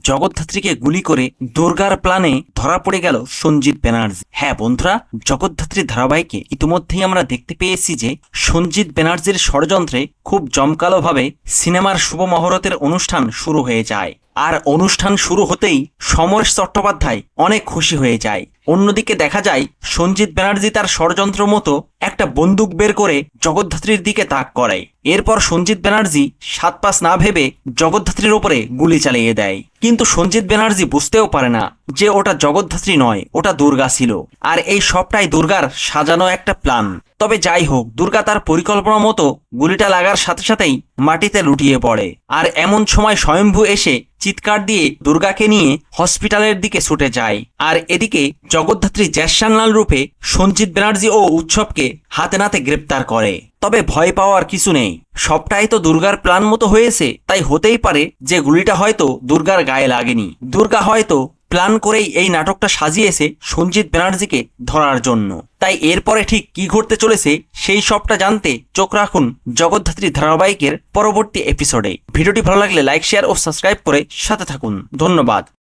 জগদ্ধাত্রীকে গুলি করে দুর্গার প্ল্যানে ধরা পড়ে গেল সঞ্জিত ব্যানার্জি। হ্যাঁ বন্ধুরা, জগদ্ধাত্রী ধারাবাহিকে ইতিমধ্যেই আমরা দেখতে পেয়েছি যে সঞ্জিত ব্যানার্জির ষড়যন্ত্রে খুব জমকালোভাবে সিনেমার শুভ মহরতের অনুষ্ঠান শুরু হয়ে যায়। আর অনুষ্ঠান শুরু হতেই সমরেশ চট্টোপাধ্যায় অনেক খুশি হয়ে যায়। অন্যদিকে দেখা যায় সঞ্জিত ব্যানার্জি তার ষড়যন্ত্র মতো একটা বন্দুক বের করে জগদ্ধাত্রীর দিকে তাক করায়। এরপর সঞ্জিত ব্যানার্জি সাত পাঁচ না ভেবে জগদ্ধাত্রীর ওপরে গুলি চালিয়ে দেয়। কিন্তু সঞ্জিত ব্যানার্জি বুঝতেও পারে না যে ওটা জগদ্ধাত্রী নয়, ওটা দুর্গা ছিল। আর এই সবটাই দুর্গার সাজানো একটা প্ল্যান। তবে যাই হোক, দুর্গা তার পরিকল্পনা মতো গুলিটা লাগার সাথে সাথেই মাটিতে লুটিয়ে পড়ে। আর এমন সময় স্বয়ম্ভু এসে চিৎকার দিয়ে দুর্গাকে নিয়ে হসপিটালের দিকে ছুটে যায়। আর এদিকে জগদ্ধাত্রী জ্যাসানলাল রূপে সঞ্জিত ব্যানার্জি ও উৎসবকে হাতে নাতে গ্রেপ্তার করে। তবে ভয় পাওয়ার কিছু নেই, সবটাই তো দুর্গার প্ল্যান মতো হয়েছে। তাই হতেই পারে যে গুলিটা হয়তো দুর্গার গায়ে লাগেনি। দুর্গা হয়তো প্ল্যান করেই এই নাটকটা সাজিয়েছে সঞ্জিত ব্যানার্জিকে ধরার জন্য। তাই এরপরে ঠিক কি ঘটতে চলেছে সেই সবটা জানতে চোখ রাখুন জগদ্ধাত্রী ধারাবাহিকের পরবর্তী এপিসোডে। ভিডিওটি ভালো লাগলে লাইক, শেয়ার ও সাবস্ক্রাইব করে সাথে থাকুন। ধন্যবাদ।